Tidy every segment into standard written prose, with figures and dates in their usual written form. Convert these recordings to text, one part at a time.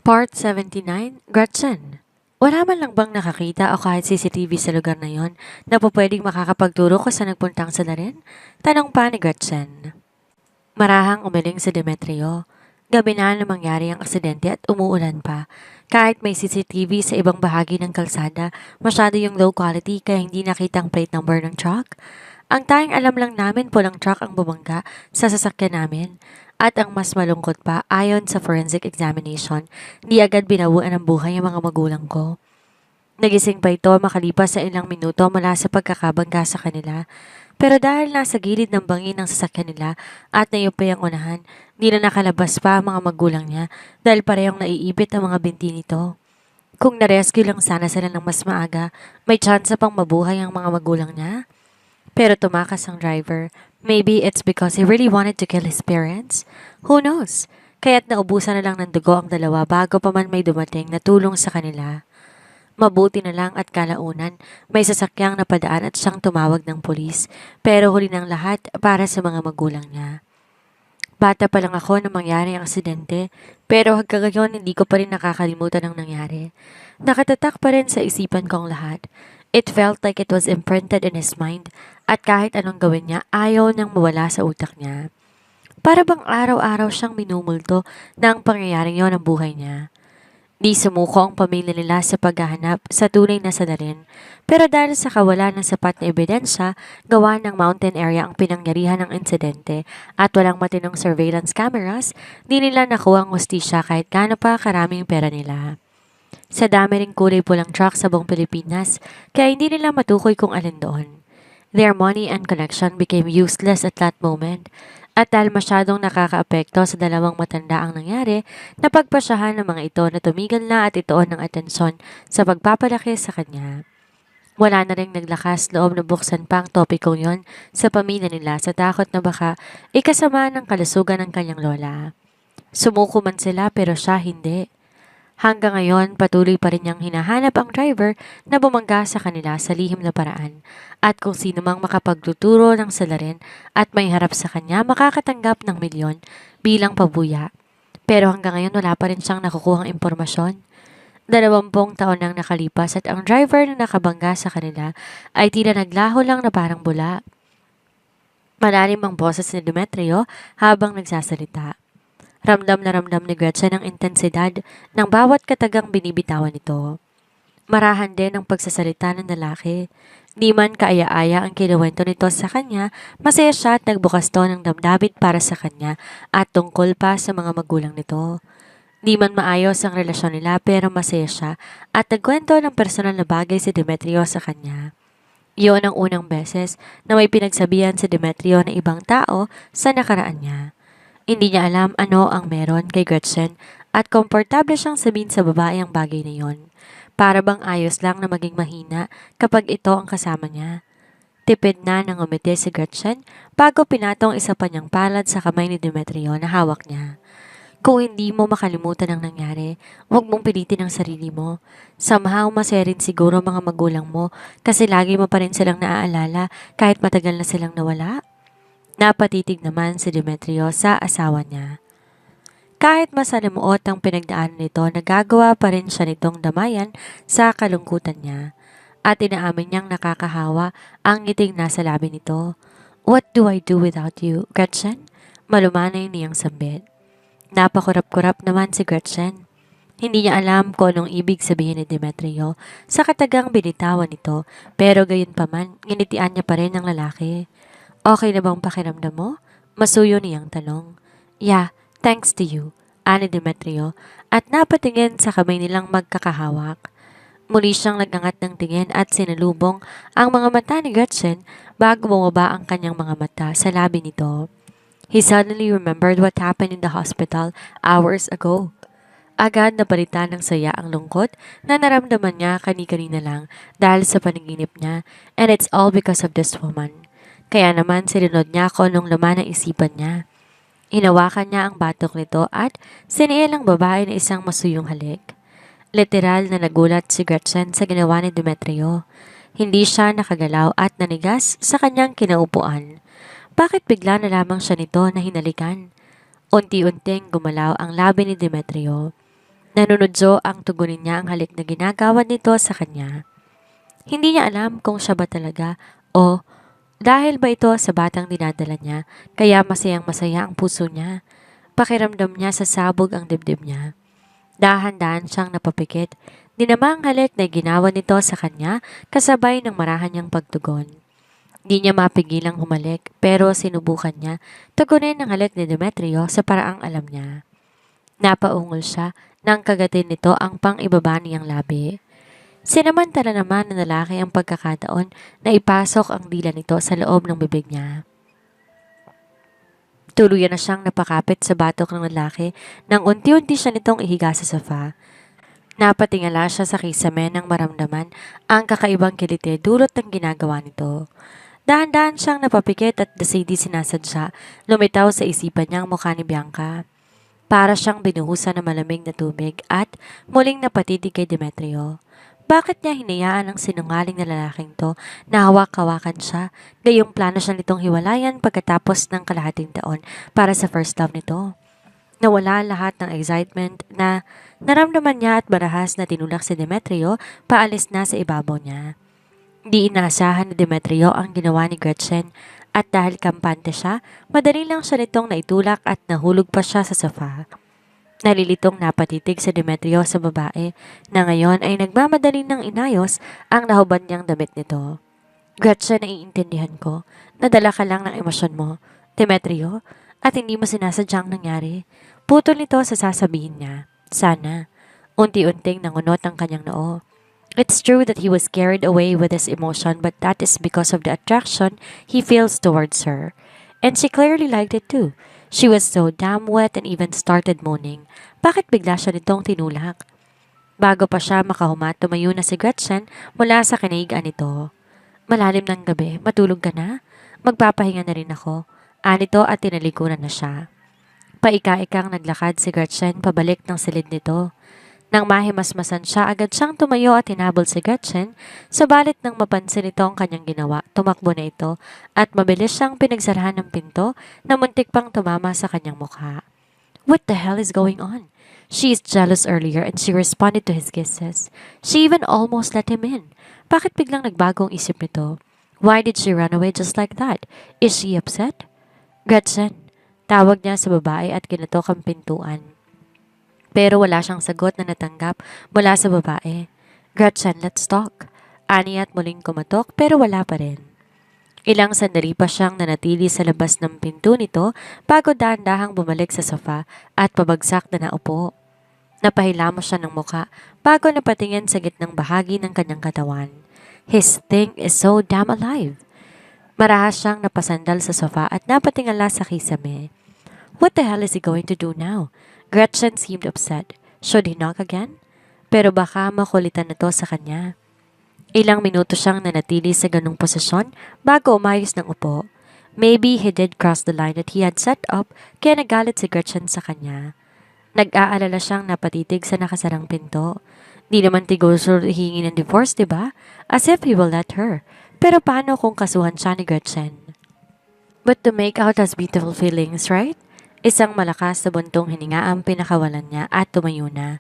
Part 79, Gretchen. Wala man lang bang nakakita o kahit CCTV sa lugar na yon na po pwedeng makakapagturo kung saan nagpuntang sila rin? Tanong pa ni Gretchen. Marahang umiling si Demetrio. Gabi na nang mangyari ang aksidente at umuulan pa. Kahit may CCTV sa ibang bahagi ng kalsada, masyado yung low quality kaya hindi nakita ang plate number ng truck. Ang tanging alam lang namin pulang truck ang bumangga sa sasakyan namin. At ang mas malungkot pa, ayon sa forensic examination, di agad binawian ng buhay ang mga magulang ko. Nagising pa ito makalipas sa ilang minuto mula sa pagkakabangga sa kanila. Pero dahil nasa gilid ng bangin ng sasakyan nila at nayupay ang unahan, di na nakalabas pa ang mga magulang niya dahil parehong naiibit ang mga binti nito. Kung narescue lang sana sila ng mas maaga, may tsansa pang mabuhay ang mga magulang niya. Pero tumakas ang driver. Maybe it's because he really wanted to kill his parents? Who knows? Kaya't naubusan na lang ng dugo ang dalawa bago pa man may dumating na tulong sa kanila. Mabuti na lang at kalaunan, may sasakyang napadaan at siyang tumawag ng pulis. Pero huli ng lahat para sa mga magulang niya. Bata pa lang ako nang mangyari ang aksidente, pero hanggang ngayon hindi ko pa rin nakakalimutan ang nangyari. Nakatatak pa rin sa isipan ko ang lahat. It felt like it was imprinted in his mind at kahit anong gawin niya, ayaw nang mawala sa utak niya. Para bang araw-araw siyang minumulto ng pangyayaring yon ng buhay niya. Di sumuko ang pamilya nila sa paghahanap sa tunay na sadarin, pero dahil sa kawalan ng sapat na ebidensya, gawa ng mountain area ang pinangyarihan ng insidente at walang matinong surveillance cameras, di nila nakuha ang hustisya kahit gaano pa karaming pera nila. Sa dami ring kulay pulang truck sa buong Pilipinas, kaya hindi nila matukoy kung alin doon. Their money and connection became useless at that moment. At dahil masyadong nakakaapekto sa dalawang matanda ang nangyari, napagpasyahan ng mga ito na tumigil na at ituon ng atensyon sa pagpapalaki sa kanya. Wala na rin naglakas loob na buksan pa ang topikong yon sa pamilya nila sa takot na baka ikasama ng kalusugan ng kanyang lola. Sumuko man sila pero siya hindi. Hanggang ngayon, patuloy pa rin niyang hinahanap ang driver na bumangga sa kanila sa lihim na paraan at kung sino mang makapagtuturo ng salarin at may harap sa kanya makakatanggap ng milyon bilang pabuya. Pero hanggang ngayon wala pa rin siyang nakukuhang impormasyon. 20 taon nang nakalipas at ang driver na nakabangga sa kanila ay tila naglaho lang na parang bula. Malalim ang boses ni Demetrio habang nagsasalita. Ramdam ni Gretchen ang intensidad ng bawat katagang binibitawan nito. Marahan din ang pagsasalita ng lalaki. Di man kaaya-aya ang kinuwento nito sa kanya, masaya siya at nagbukas to ng damdamin para sa kanya at tungkol pa sa mga magulang nito. Di man maayos ang relasyon nila pero masaya siya at nagkwento ng personal na bagay si Demetrio sa kanya. Iyon ang unang beses na may pinagsabihan si Demetrio na ibang tao sa nakaraan niya. Hindi niya alam ano ang meron kay Gretchen at komportable siyang sabihin sa babae ang bagay na yon. Para bang ayos lang na maging mahina kapag ito ang kasama niya. Tipid na nang umiti si Gretchen bago pinatong isa pa niyang palad sa kamay ni Demetrio na hawak niya. Kung hindi mo makalimutan ang nangyari, huwag mong pilitin ang sarili mo. Somehow masaya rin siguro mga magulang mo kasi lagi mo pa rin silang naaalala kahit matagal na silang nawala. Napatitig naman si Demetrio sa asawa niya. Kahit masalimuot ang pinagdaanan nito, nagagawa pa rin siya nitong damayan sa kalungkutan niya. At inaamin niyang nakakahawa ang ngiting nasa labi nito. What do I do without you, Gretchen? Malumanay niyang sambit. Napakurap-kurap naman si Gretchen. Hindi niya alam kung anong ibig sabihin ni Demetrio sa katagang binitawan nito, pero gayon pa man, nginitian niya pa rin ang lalaki. Okay na bang pakiramdam mo? Masuyo niyang tanong. Yeah, thanks to you, ani Demetrio, at napatingin sa kamay nilang magkakahawak. Muli siyang nagangat ng tingin at sinalubong ang mga mata ni Gretchen bago bumaba ang kanyang mga mata sa labi nito. He suddenly remembered what happened in the hospital hours ago. Agad nabalita ng saya ang lungkot na naramdaman niya kani-kanina lang dahil sa panaginip niya, and it's all because of this woman. Kaya naman sinunod niya kung anong laman ng isipan niya. Hinawakan niya ang batok nito at siniil ang babae na isang masuyong halik. Literal na nagulat si Gretchen sa ginawa ni Demetrio. Hindi siya nakagalaw at nanigas sa kanyang kinaupuan. Bakit bigla na lamang siya nito na hinalikan? Unti-unting gumalaw ang labi ni Demetrio. Nanunodyo ang tugunin niya ang halik na ginagawa nito sa kanya. Hindi niya alam kung siya ba talaga o dahil ba ito sa batang dinadala niya kaya masayang masaya ang puso niya. Pakiramdam niya sa sabog ang dibdib niya. Dahan-dahan siyang napapikit. Dinama ang halik na ginawa nito sa kanya kasabay ng marahan niyang pagtugon. Di niya mapigilang humalik pero sinubukan niya tugunin ang halik ni Demetrio sa paraang alam niya. Napaungol siya nang kagatin nito ang pang-ibaba niyang labi. Sinamantala naman ng lalaki ang pagkakataon na ipasok ang dila nito sa loob ng bibig niya. Tuluyan na siyang napakapit sa batok ng lalaki nang unti-unti siya nitong ihiga sa sofa. Napatingala siya sa kisame nang maramdaman ang kakaibang kiliti dulot ng ginagawa nito. Dahan-dahan siyang napapikit at dasidi sinasadya, lumitaw sa isipan niya ang mukha ni Bianca. Para siyang binuhusan ng malamig na tubig at muling napatitig kay Demetrio. Bakit niya hinayaan ang sinungaling na lalaking to na hawak-hawakan siya, gayong plano siya nitong hiwalayan pagkatapos ng kalahating taon para sa first love nito? Nawala lahat ng excitement na naramdaman niya at barahas na tinulak si Demetrio paalis na sa ibabaw niya. Di inaasahan ni Demetrio ang ginawa ni Gretchen at dahil kampante siya, madali lang siya nitong naitulak at nahulog pa siya sa sofa. Nalilitong napatitig si Demetrio sa babae na ngayon ay nagmamadali ng inayos ang nahubad niyang damit nito. Gretchen, naiintindihan ko. Nadala ka lang ng emosyon mo, Demetrio, at hindi mo sinasadyang nangyari. Putol nito sa sasabihin niya. Sana. Unti-unting nangunot ang kanyang noo. It's true that he was carried away with his emotion but that is because of the attraction he feels towards her. And she clearly liked it too. She was so damn wet and even started moaning. Bakit bigla siya nitong tinulak? Bago pa siya makahuma, tumayo na si Gretchen mula sa kinahigaan nito. Malalim ng gabi, matulog ka na? Magpapahinga na rin ako. Anito at tinalikuran na siya. Paika-ikang naglakad si Gretchen pabalik ng silid nito. Nang mahimasmasan siya, agad siyang tumayo at hinabol si Gretchen, sabalit nang mapansin ito ang kanyang ginawa, tumakbo na ito at mabilis siyang pinagsarahan ng pinto na muntik pang tumama sa kanyang mukha. What the hell is going on? She is jealous earlier and she responded to his kisses. She even almost let him in. Bakit biglang nagbago ang isip nito? Why did she run away just like that? Is she upset? Gretchen, tawag niya sa babae at kinatok ang pintuan. Pero wala siyang sagot na natanggap mula sa babae. Gretchen, let's talk. Ani at muling kumatok pero wala pa rin. Ilang sandali pa siyang nanatili sa labas ng pinto nito bago dahan-dahang bumalik sa sofa at pabagsak na naupo. Napahilamos siya ng muka bago napatingin sa gitnang bahagi ng kanyang katawan. His thing is so damn alive. Marahas siyang napasandal sa sofa at napatingala sa kisame. What the hell is he going to do now? Gretchen seemed upset. Should he knock again? Pero baka makulitan na to sa kanya. Ilang minuto siyang nanatili sa ganung posisyon bago umayos ng upo. Maybe he did cross the line that he had set up kaya nagalit si Gretchen sa kanya. Nag-aalala siyang napatitig sa nakasarang pinto. Di naman tigusol hihingi ng divorce, diba? As if he will let her. Pero paano kung kasuhan siya ni Gretchen? But to make out has beautiful feelings, right? Isang malakas na buntong hininga ang pinakawalan niya at tumayo na.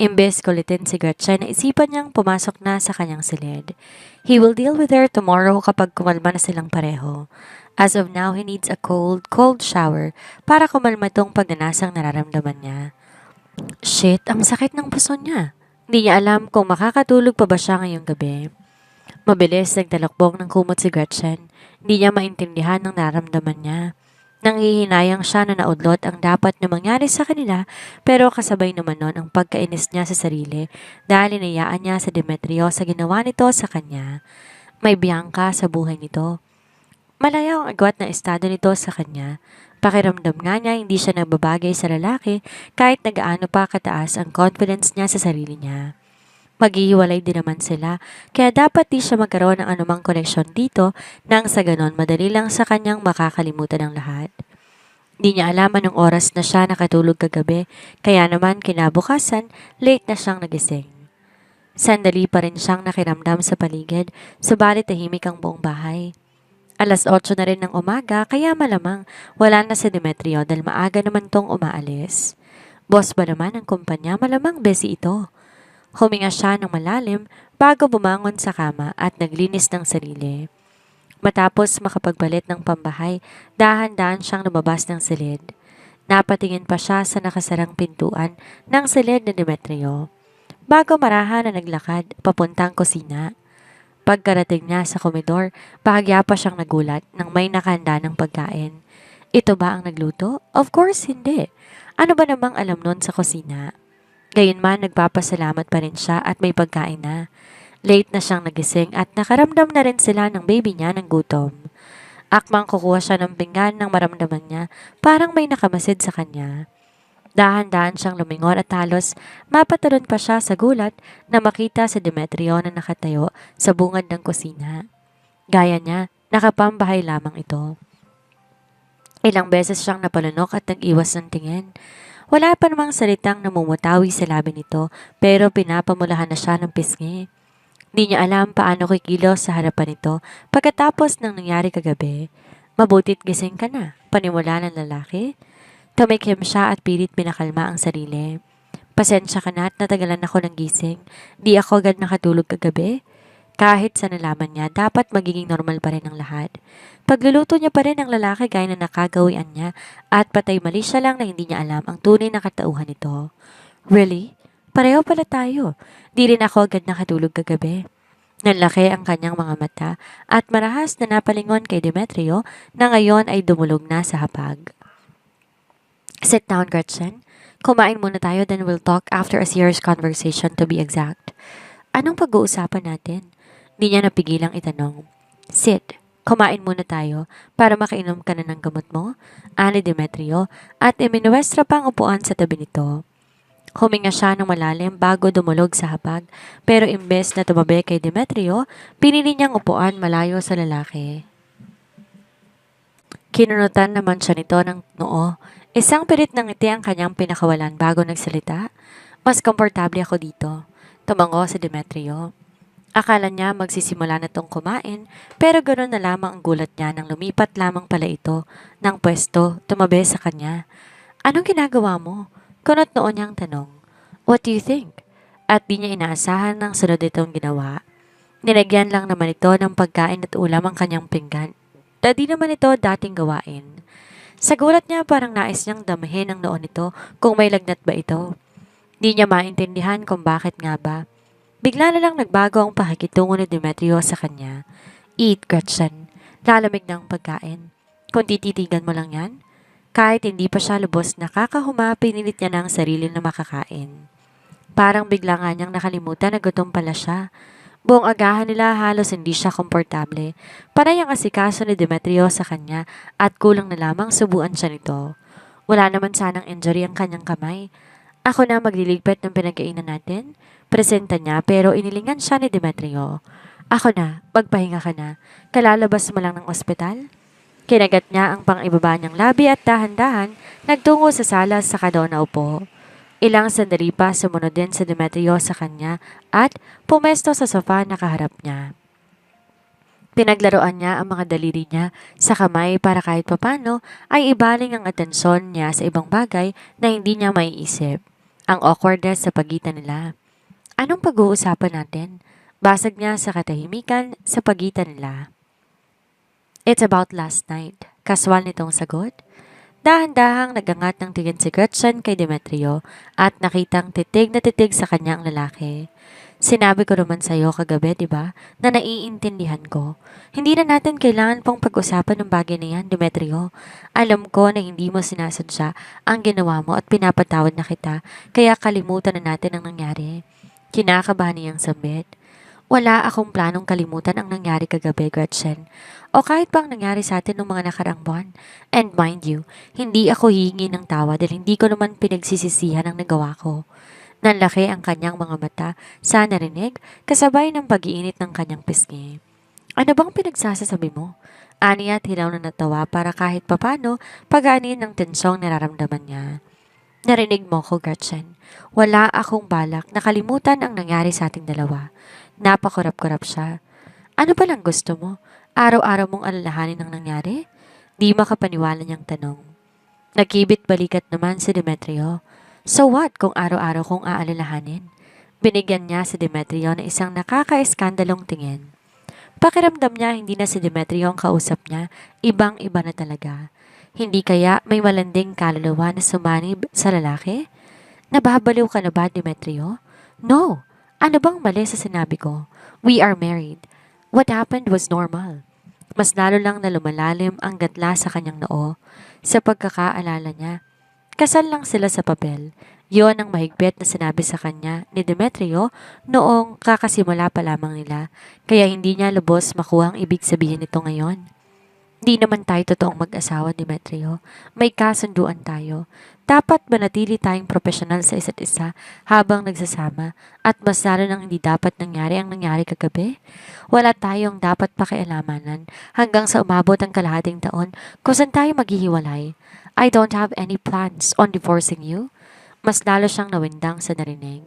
Imbes kulitin si Gretchen, naisipan niyang pumasok na sa kanyang silid. He will deal with her tomorrow kapag kumalma na silang pareho. As of now, he needs a cold shower para kumalma itong pagnanasang nararamdaman niya. Shit, ang sakit ng puso niya. Hindi niya alam kung makakatulog pa ba siya ngayong gabi. Mabilis nagtalakbong ng kumot si Gretchen. Hindi niya maintindihan ang nararamdaman niya. Nanghihinayang siya na naudlot ang dapat na mangyari sa kanila pero kasabay naman nun ang pagkainis niya sa sarili dahil inayaan niya sa Demetrio sa ginawa nito sa kanya. May Bianca sa buhay nito. Malayo ang agwat na estado nito sa kanya. Pakiramdam nga niya hindi siya nagbabagay sa lalaki kahit nagaano pa kataas ang confidence niya sa sarili niya. Maghihiwalay din naman sila, kaya dapat di siya magkaroon ng anumang koneksyon dito nang sa ganon madali lang sa kanyang makakalimutan ang lahat. Di niya alam anong oras na siya nakatulog kagabi, kaya naman kinabukasan, late na siyang nagising. Sandali pa rin siyang nakiramdam sa paligid, subalit tahimik ang buong bahay. 8:00 na rin ng umaga, kaya malamang wala na si Demetrio dahil maaga naman tong umaalis. Boss ba naman ang kumpanya? Malamang busy ito. Huminga siya ng malalim bago bumangon sa kama at naglinis ng sarili. Matapos makapagpalit ng pambahay, dahan-dahan siyang lumabas ng silid. Napatingin pa siya sa nakasarang pintuan ng silid ni Demetrio bago marahan na naglakad papuntang kusina. Pagkarating niya sa komedor, bahagya pa siyang nagulat nang may nakahanda ng pagkain. Ito ba ang nagluto? Of course, hindi. Ano ba namang alam nun sa kusina? Gayunman, nagpapasalamat pa rin siya at may pagkain na. Late na siyang nagising at nakaramdam na rin sila ng baby niya ng gutom. Akmang kukuha siya ng pinggan nang maramdaman niya parang may nakamasid sa kanya. Dahan-dahan siyang lumingon at halos mapatalon pa siya sa gulat na makita si Demetrio na nakatayo sa bungad ng kusina. Gaya niya, nakapambahay lamang ito. Ilang beses siyang napalunok at nag-iwas ng tingin. Wala pa namang salitang namumutawi sa labi nito pero pinapamulahan na siya ng pisngi. Di niya alam paano kikilos sa harapan nito pagkatapos ng nangyari kagabi. Mabuti't gising ka na, panimula ng lalaki. Tumikim siya at pilit pinakalma ang sarili. Pasensya ka na at natagalan ako ng gising. Di ako agad nakatulog kagabi. Kahit sa nalaman niya, dapat magiging normal pa rin ang lahat. Pagluluto niya pa rin ang lalaki gaya na nakagawian niya at patay mali siya lang na hindi niya alam ang tunay na katauhan nito. Really? Pareho pala tayo. Di rin ako agad nakatulog kagabi. Nanlaki ang kanyang mga mata at marahas na napalingon kay Demetrio na ngayon ay dumulog na sa hapag. Sit down, Gretchen. Kumain muna tayo then we'll talk after a serious conversation to be exact. Anong pag-uusapan natin? Di niya napigilang itanong. Sit. Kumain muna tayo para makainom ka na ng gamot mo, ani Demetrio, at iminuwestra pa ang upuan sa tabi nito. Huminga siya ng malalim bago dumulog sa hapag, pero imbes na tumabi kay Demetrio, pinili niyang upuan malayo sa lalaki. Kinunutan naman siya nito ng noo. Isang pilit ng ngiti ang kanyang pinakawalan bago nagsalita. Mas komportable ako dito. Tumango si Demetrio. Akala niya magsisimula na tong kumain, pero ganoon na lamang ang gulat niya nang lumipat lamang pala ito ng pwesto, tumabi sa kanya. Anong ginagawa mo? Kunot noon niyang tanong. What do you think? At di niya inaasahan ng sunod itong ginawa. Nilagyan lang naman ito ng pagkain at ulam ang kanyang pinggan. Di naman ito dating gawain. Sa gulat niya parang nais niyang damahin ang noon nito kung may lagnat ba ito. Di niya maintindihan kung bakit nga ba. Bigla na lang nagbago ang pakikitungo ni Demetrio sa kanya. Eat, Gretchen. Lalamig ng pagkain. Kung tititigan mo lang yan. Kahit hindi pa siya lubos nakakahuma, pinilit niya na ang sarili na makakain. Parang bigla nga niyang nakalimutan na gutom pala siya. Buong agahan nila halos hindi siya komportable. Panay ang asikaso ni Demetrio sa kanya at kulang na lamang subuan siya nito. Wala naman sanang injury ang kanyang kamay. Ako na magliligpit ng pinagkainan natin. Presenta niya pero inilingan siya ni Demetrio. Ako na, magpahinga ka na. Kalalabas mo lang ng ospital? Kinagat niya ang pang-ibaba niyang labi at dahan-dahan nagtungo sa sala sa doon naupo. Ilang sandali pa sumunod din si Demetrio sa kanya at pumesto sa sofa na kaharap niya. Pinaglaruan niya ang mga daliri niya sa kamay para kahit papano ay ibaling ang atensyon niya sa ibang bagay na hindi niya maiisip. Ang awkwardness sa pagitan nila. Anong pag-uusapan natin? Basag niya sa katahimikan sa pagitan nila. It's about last night. Kaswal nitong sagot. Dahan-dahang nagangat ng tingin si Gretchen kay Demetrio at nakitang titig na titig sa kanya ang lalaki. Sinabi ko naman sa iyo kagabi, di ba, na naiintindihan ko. Hindi na natin kailangan pang pag-usapan ng bagay na yan, Demetrio. Alam ko na hindi mo sinasadya ang ginawa mo at pinapatawad na kita, kaya kalimutan na natin ang nangyari. Kinakabahan niyang sambit. Wala akong planong kalimutan ang nangyari kagabi, Gretchen. O kahit pang nangyari sa atin ng mga nakaraang buwan. And mind you, hindi ako hihingi ng tawa dahil hindi ko naman pinagsisisihan ang nagawa ko. Nanlaki ang kanyang mga mata sa narinig kasabay ng pag-iinit ng kanyang pisngi. Ano bang pinagsasasabi mo? Ani at hilaw na natawa para kahit papano pag-aanin ng tensyong nararamdaman niya. Narinig mo ko, Gretchen. Wala akong balak na kalimutan ang nangyari sa ating dalawa. Napakurap-kurap siya. Ano ba lang gusto mo? Araw-araw mong alalahanin ang nangyari? Di makapaniwala niyang tanong. Nagkibit balikat naman si Demetrio. So what kung araw-araw kong aalalahanin? Binigyan niya si Demetrio ng isang nakaka-eskandalong tingin. Pakiramdam niya hindi na si Demetrio ang kausap niya, ibang-iba na talaga. Hindi kaya may malanding kaluluwa na sumanib sa lalaki? Nababaliw ka na ba, Demetrio? No! Ano bang mali sa sinabi ko? We are married. What happened was normal. Mas lalo lang na lumalalim ang gatla sa kanyang noo. Sa pagkakaalala niya, kasal lang sila sa papel. Yon ang mahigpit na sinabi sa kanya ni Demetrio noong kakasimula pa lamang nila, kaya hindi niya lubos makuha ang ibig sabihin nito ngayon. Di naman tayo totoong mag-asawa, Demetrio. May kasunduan tayo. Dapat manatili tayong profesional sa isa't isa habang nagsasama at mas lalo nang hindi dapat nangyari ang nangyari kagabi. Wala tayong dapat pakialamanan hanggang sa umabot ang kalahating taon kung saan tayo maghihiwalay. I don't have any plans on divorcing you. Mas lalo siyang nawindang sa narinig.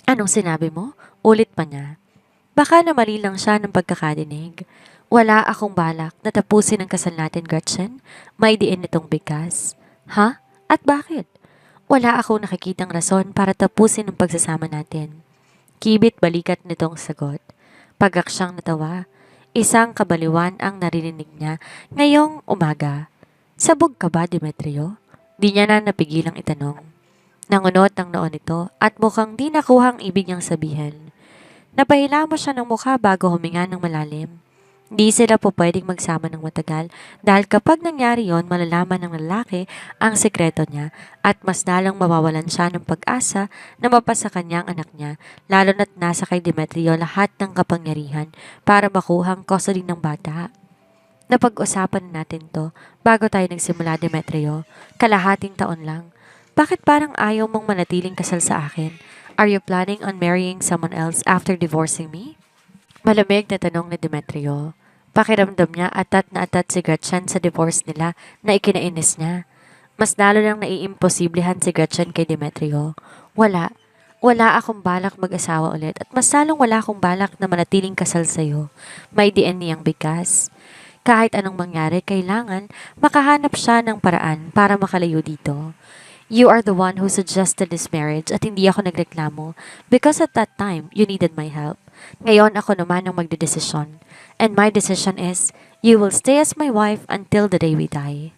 Anong sinabi mo? Ulit pa niya. Baka namali lang siya ng pagkakadinig. Wala akong balak na tapusin ang kasal natin, Gretchen. May diin nitong bigkas. Ha? At bakit? Wala akong nakikitang rason para tapusin ang pagsasama natin. Kibit balikat nitong sagot. Pagak siyang natawa. Isang kabaliwan ang narinig niya ngayong umaga. Sabog ka ba, Demetrio? Di niya na napigilang itanong. Nangunot ang noon nito at mukhang di nakuha ang ibig niyang sabihin. Napahila mo siya ng mukha bago huminga ng malalim. Di sila po pwedeng magsama ng matagal dahil kapag nangyari yon malalaman ng lalaki ang sekreto niya at mas lalong mawawalan siya ng pag-asa na mapasa kanyang anak niya lalo na't nasa kay Demetrio lahat ng kapangyarihan para makuha ang custody ng bata. Napag-usapan na natin to bago tayo nagsimula, Demetrio. Kalahating taon lang. Bakit parang ayaw mong manatiling kasal sa akin? Are you planning on marrying someone else after divorcing me? Malamig na tanong ni Demetrio. Pakiramdam niya atat na atat si Gretchen sa divorce nila na ikinainis niya. Mas lalo nang naiimposiblihan si Gretchen kay Demetrio. Wala. Wala akong balak mag-asawa ulit at mas lalong wala akong balak na manatiling kasal sa'yo. May diin niyang bigkas. Kahit anong mangyari, kailangan makahanap siya ng paraan para makalayo dito. You are the one who suggested this marriage at hindi ako nagreklamo because at that time, you needed my help. Ngayon ako naman ang magdedesisyon. And my decision is, you will stay as my wife until the day we die.